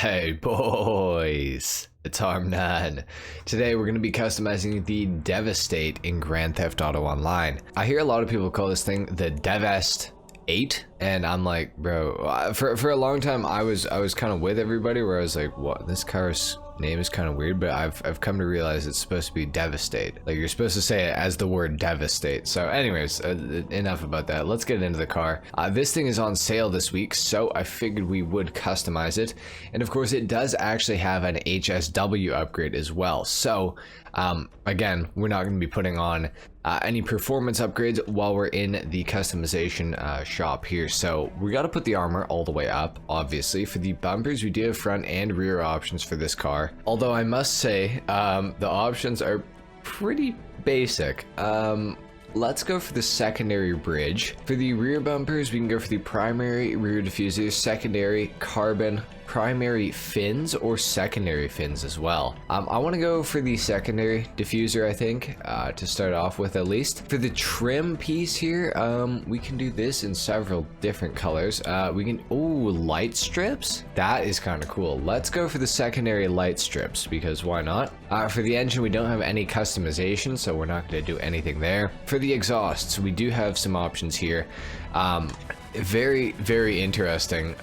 Hey boys, it's HarmNone. Today we're going to be customizing the Devastate in Grand Theft Auto Online. I hear a lot of people call this thing the Deveste 8, and I'm like, bro, for a long time I was kind of with everybody where I was like, what, this car's name is kind of weird, but I've come to realize it's supposed to be Devastate. Like, you're supposed to say it as the word Devastate. So anyways, enough about that. Let's get into the car. This thing is on sale this week, so I figured we would customize it. And of course, it does actually have an HSW upgrade as well. So again, we're not going to be putting on any performance upgrades while we're in the customization shop here. So we got to put the armor all the way up. Obviously, for the bumpers, we do have front and rear options for this car. Although I must say, the options are pretty basic. Let's go for the secondary bridge. For the rear bumpers, we can go for the primary rear diffuser, secondary carbon, primary fins, or secondary fins as well. I want to go for the secondary diffuser, I think, to start off with at least. For the trim piece here, we can do this in several different colors. We can, light strips? That is kind of cool. Let's go for the secondary light strips, because why not? For the engine, we don't have any customization, so we're not going to do anything there. For the exhausts, we do have some options here. Very interesting.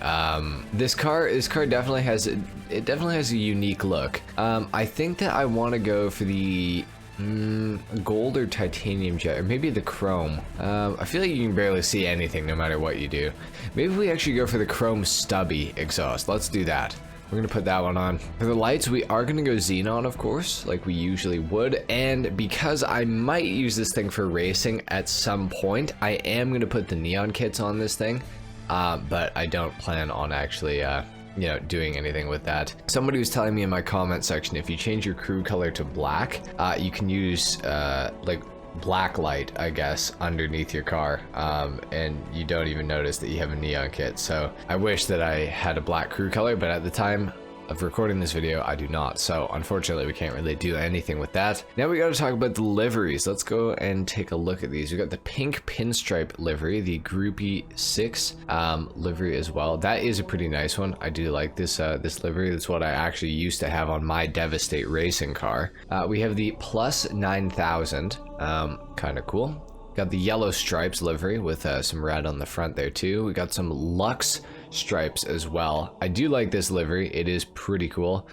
This car definitely has a unique look. I think that I want to go for the gold or titanium jet, or maybe the chrome. I feel like you can barely see anything no matter what you do. Maybe we actually go for the chrome stubby exhaust. Let's do that. We're gonna put that one on. For the lights, we are gonna go xenon, of course, like we usually would. And because I might use this thing for racing at some point, I am gonna put the neon kits on this thing. But I don't plan on actually, doing anything with that. Somebody was telling me in my comment section, if you change your crew color to black, you can use, like, black light, I guess, underneath your car, and you don't even notice that you have a neon kit. So I wish that I had a black crew color, but at the time of recording this video, I do not. So unfortunately, we can't really do anything with that. Now we got to talk about the liveries. Let's go and take a look at these. We got the pink pinstripe livery, the Groupie 6 livery as well. That is a pretty nice one. I do like this this livery. That's what I actually used to have on my Devastate racing car. We have the plus 9000, kind of cool. Got the yellow stripes livery with some red on the front there too. We got some Lux stripes as well. I do like this livery. It is pretty cool.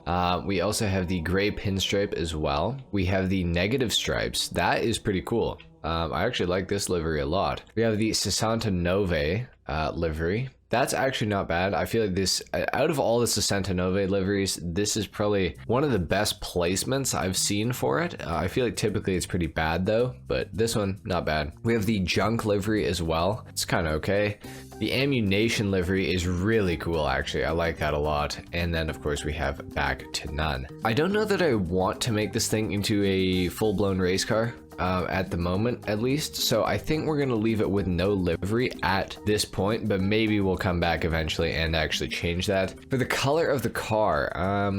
We also have the gray pinstripe as well. We have the negative stripes. That is pretty cool. I actually like this livery a lot. We have the 69 livery. That's actually not bad. I feel like this, out of all the 69 liveries, this is probably one of the best placements I've seen for it. I feel like typically it's pretty bad though, but this one, not bad. We have the junk livery as well. It's kind of okay. The ammunition livery is really cool, actually. I like that a lot. And then, of course, we have back to none. I don't know that I want to make this thing into a full-blown race car. At the moment, at least. So I think we're gonna leave it with no livery at this point, but maybe we'll come back eventually and actually change that. For the color of the car,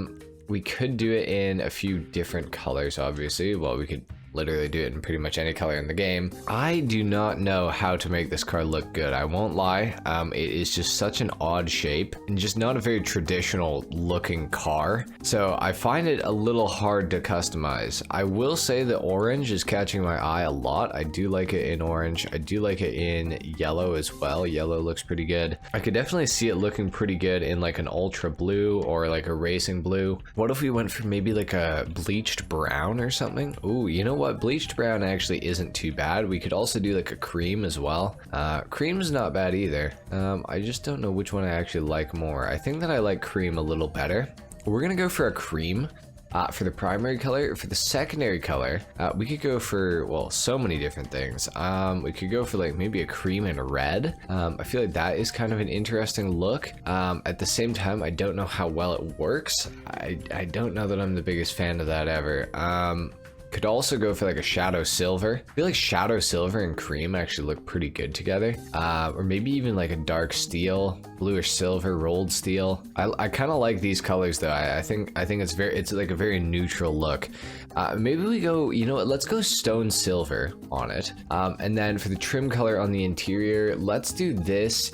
we could do it in a few different colors, obviously. Well, we could literally do it in pretty much any color in the game. I do not know how to make this car look good. I won't lie. It is just such an odd shape and just not a very traditional looking car. So I find it a little hard to customize. I will say the orange is catching my eye a lot. I do like it in orange. I do like it in yellow as well. Yellow looks pretty good. I could definitely see it looking pretty good in like an ultra blue or like a racing blue. What if we went for maybe like a bleached brown or something? Ooh, you know what? Bleached brown actually isn't too bad. We could also do like a cream as well. Cream is not bad either. I just don't know which one I actually like more. I think that I like cream a little better. We're gonna go for a cream for the primary color. For the secondary color, we could go for, well, so many different things. We could go for like maybe a cream and a red. I feel like that is kind of an interesting look. At the same time, I don't know how well it works. I don't know that I'm the biggest fan of that ever. Could also go for like a shadow silver. I feel like shadow silver and cream actually look pretty good together. Or maybe even like a dark steel, bluish silver, rolled steel. I kind of like these colors though. I think it's like a very neutral look. Maybe we go, you know what, let's go stone silver on it. And then for the trim color on the interior, let's do this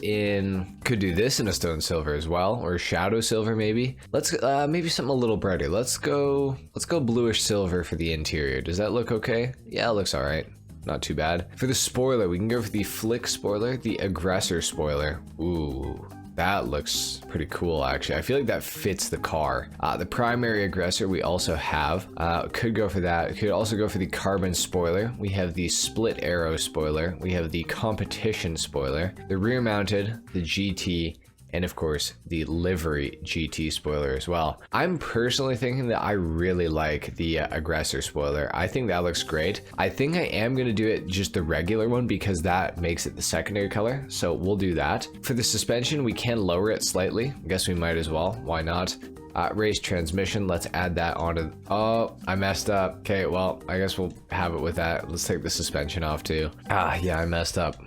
could do this in a stone silver as well, or shadow silver maybe. Let's maybe something a little brighter. Let's go bluish silver for the interior. Does that look okay? Yeah, it looks all right. Not too bad. For the spoiler, we can go for the flick spoiler, the aggressor spoiler. Ooh, that looks pretty cool, actually. I feel like that fits the car. The primary aggressor we also have. Could go for that. Could also go for the carbon spoiler. We have the split arrow spoiler. We have the competition spoiler, the rear mounted, the GT, and of course the livery GT spoiler as well. I'm personally thinking that I really like the aggressor spoiler. I think that looks great. I think I am going to do it just the regular one because that makes it the secondary color, so we'll do that. For the suspension, we can lower it slightly. I guess we might as well, why not? Raised transmission, let's add that onto, oh, I messed up. Okay, well, I guess we'll have it with that. Let's take the suspension off too. Yeah, I messed up.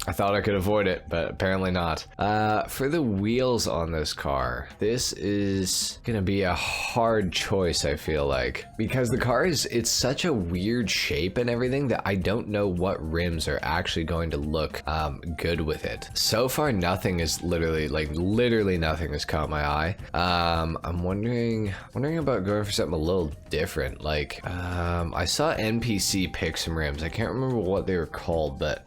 I thought I could avoid it, but apparently not. For the wheels on this car, this is gonna be a hard choice, I feel like, because the car it's such a weird shape and everything that I don't know what rims are actually going to look good with it. So far, nothing is literally nothing has caught my eye. I'm wondering about going for something a little different. Like, I saw NPC pick some rims. I can't remember what they were called, but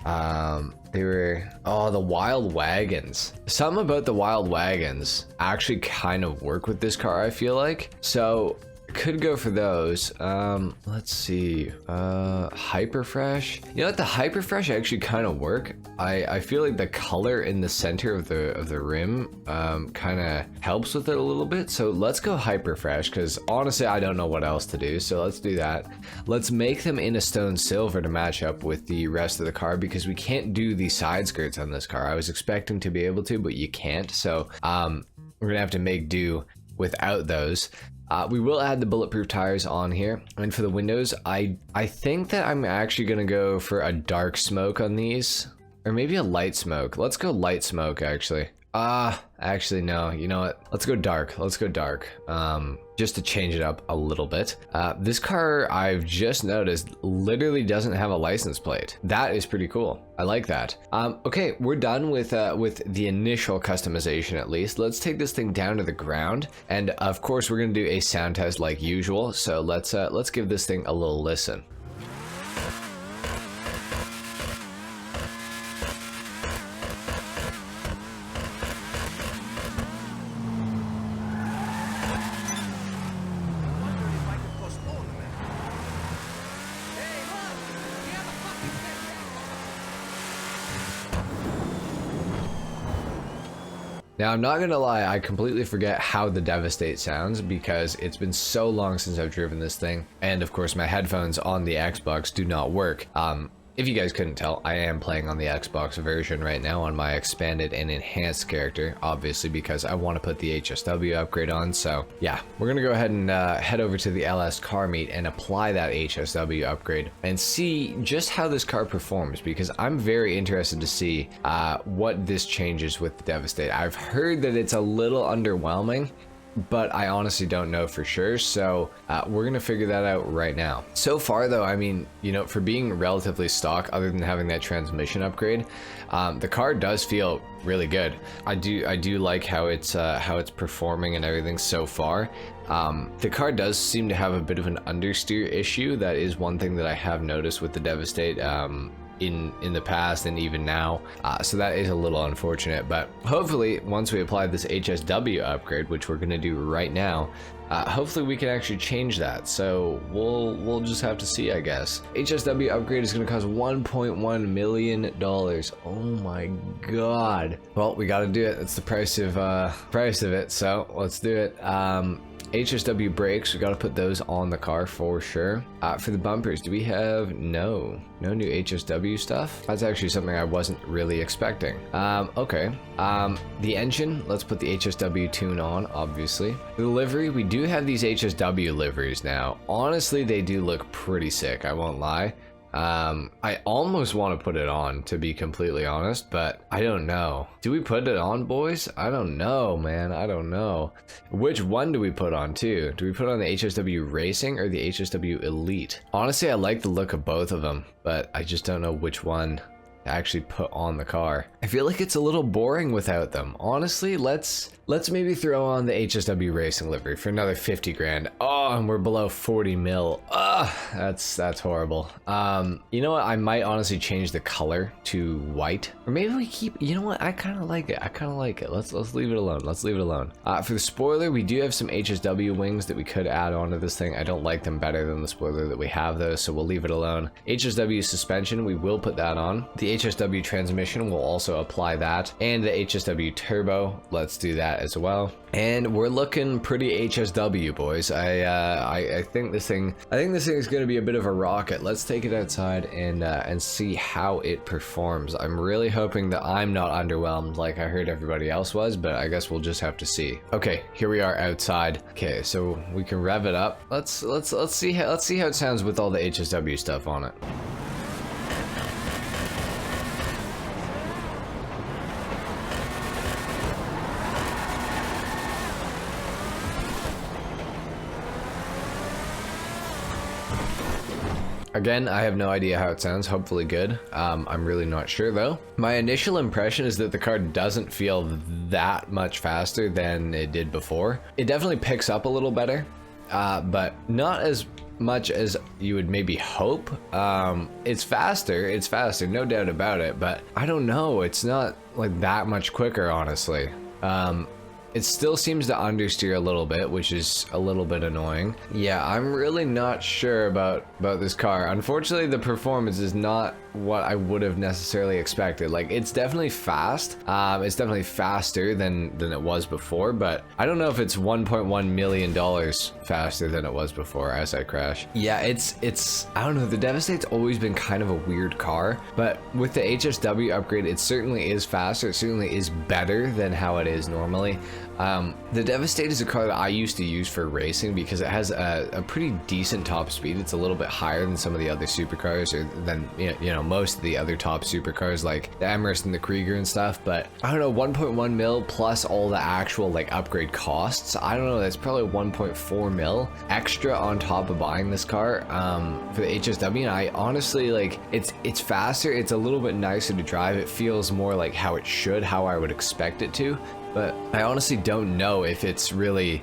they were, oh, the wild wagons. Something about the wild wagons actually kind of work with this car, I feel like. So could go for those. Let's see, hyper fresh. You know what, the hyper fresh actually kind of work. I feel like the color in the center of the rim kind of helps with it a little bit. So let's go hyper fresh, because honestly I don't know what else to do, so let's do that. Let's make them in a stone silver to match up with the rest of the car, because we can't do the side skirts on this car. I was expecting to be able to, but you can't, so we're gonna have to make do without those. We will add the bulletproof tires on here, and for the windows, I think that I'm actually gonna go for a dark smoke on these, or maybe a light smoke. Let's go light smoke, actually. Actually no, you know what? Let's go dark. Let's go dark. Just to change it up a little bit. This car, I've just noticed, literally doesn't have a license plate. That is pretty cool. I like that. Okay, we're done with the initial customization at least. Let's take this thing down to the ground, and of course we're gonna do a sound test like usual. So let's give this thing a little listen. Now, I'm not gonna lie, I completely forget how the Deveste Eight sounds because it's been so long since I've driven this thing, and of course my headphones on the Xbox do not work. If you guys couldn't tell, I am playing on the Xbox version right now on my expanded and enhanced character, obviously because I want to put the HSW upgrade on. So yeah, we're gonna go ahead and head over to the LS car meet and apply that HSW upgrade and see just how this car performs, because I'm very interested to see what this changes with the Deveste Eight. I've heard that it's a little underwhelming, but I honestly don't know for sure, so we're gonna figure that out right now. So far though, I mean, you know, for being relatively stock, other than having that transmission upgrade, the car does feel really good. I do like how it's performing and everything so far. The car does seem to have a bit of an understeer issue. That is one thing that I have noticed with the Deveste Eight in the past and even now, so that is a little unfortunate, but hopefully once we apply this HSW upgrade, which we're going to do right now, hopefully we can actually change that. So we'll just have to see, I guess. HSW upgrade is going to cost $1.1 million. Oh my god. Well, we got to do it. That's the price of it, so let's do it. HSW brakes, we got to put those on the car for sure. For the bumpers, do we have no new HSW stuff? That's actually something I wasn't really expecting. Okay. The engine, let's put the HSW tune on, obviously. The livery, we do have these HSW liveries now. Honestly, they do look pretty sick, I won't lie. I almost want to put it on, to be completely honest, but I don't know. Do we put it on, boys? I don't know, man. I don't know. Which one do we put on too? Do we put on the HSW Racing or the HSW Elite? Honestly, I like the look of both of them, but I just don't know which one to actually put on the car. I feel like it's a little boring without them. Honestly, let's maybe throw on the HSW Racing livery for another 50 grand. Oh, and we're below 40 mil. That's horrible. You know what? I might honestly change the color to white, or maybe we keep. You know what? I kind of like it. I kind of like it. Let's leave it alone. Let's leave it alone. For the spoiler, we do have some HSW wings that we could add onto this thing. I don't like them better than the spoiler that we have though, so we'll leave it alone. HSW suspension, we will put that on. The HSW transmission, will also apply that, and the HSW turbo. Let's do that as well. And we're looking pretty HSW, boys. I think this thing is going to be a bit of a rocket. Let's take it outside and see how it performs. I'm really hoping that I'm not underwhelmed like I heard everybody else was, but I guess we'll just have to see. Okay, here we are outside. Okay, so we can rev it up. Let's see how it sounds with all the HSW stuff on it. Again, I have no idea how it sounds, hopefully good. I'm really not sure though. My initial impression is that the car doesn't feel that much faster than it did before. It definitely picks up a little better, but not as much as you would maybe hope. It's faster, no doubt about it, but I don't know, it's not like that much quicker, honestly. It still seems to understeer a little bit, which is a little bit annoying. Yeah, I'm really not sure about this car. Unfortunately, the performance is not what I would have necessarily expected. Like, it's definitely fast. It's definitely faster than it was before, but I don't know if it's $1.1 million faster than it was before as I crash. Yeah, it's I don't know, the Devastate's always been kind of a weird car, but with the HSW upgrade, it certainly is faster. It certainly is better than how it is normally. The Devastate is a car that I used to use for racing because it has a pretty decent top speed. It's a little bit higher than some of the other supercars, or than you know most of the other top supercars like the Emirates and the Krieger and stuff. But I don't know, 1.1 mil plus all the actual like upgrade costs. I don't know, that's probably 1.4 mil extra on top of buying this car for the HSW. And I honestly, like, it's faster. It's a little bit nicer to drive. It feels more like how it should, how I would expect it to. But I honestly don't know if it's really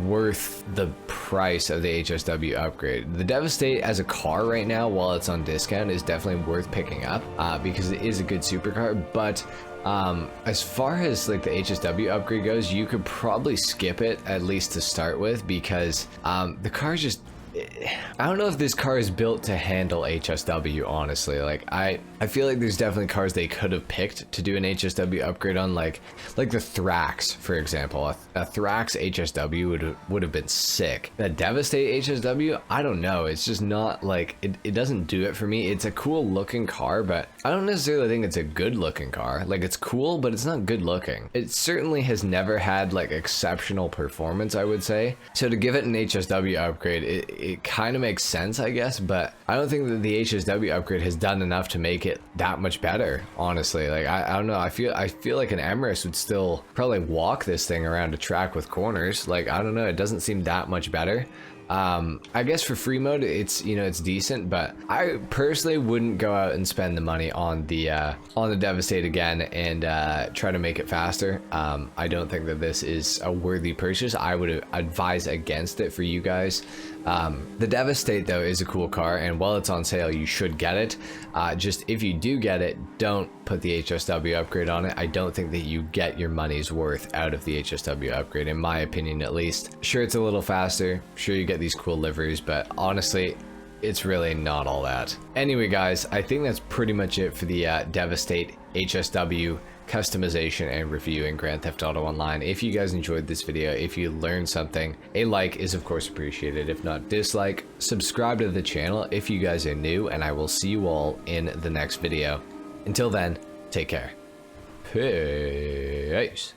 worth the price of the HSW upgrade. The Devastate as a car right now, while it's on discount, is definitely worth picking up because it is a good supercar. But as far as like the HSW upgrade goes, you could probably skip it, at least to start with, because the car just... I don't know if this car is built to handle HSW, honestly. Like, I feel like there's definitely cars they could have picked to do an HSW upgrade on, like the Thrax, for example. A Thrax HSW would have been sick. That Devastate HSW, I don't know. It's just not like, it doesn't do it for me. It's a cool looking car, but I don't necessarily think it's a good looking car. Like, it's cool, but it's not good looking. It certainly has never had like exceptional performance, I would say. So to give it an HSW upgrade, it kind of makes sense, I guess, but I don't think that the HSW upgrade has done enough to make it that much better, honestly. Like, I don't know, I feel like an Emirates would still probably walk this thing around a track with corners. Like, I don't know, it doesn't seem that much better. I guess for free mode, it's, you know, it's decent, but I personally wouldn't go out and spend the money on the Devastate again and try to make it faster. I don't think that this is a worthy purchase. I would advise against it for you guys. The Devastate though is a cool car, and while it's on sale, you should get it. Just if you do get it, don't put the HSW upgrade on it. I don't think that you get your money's worth out of the HSW upgrade, in my opinion at least. Sure, it's a little faster. Sure, you get these cool liveries, but honestly, it's really not all that. Anyway, guys, I think that's pretty much it for the Devastate HSW customization and review in Grand Theft Auto Online. If you guys enjoyed this video, if you learned something, a like is of course appreciated. If not, dislike. Subscribe to the channel if you guys are new, and I will see you all in the next video. Until then, take care. Peace.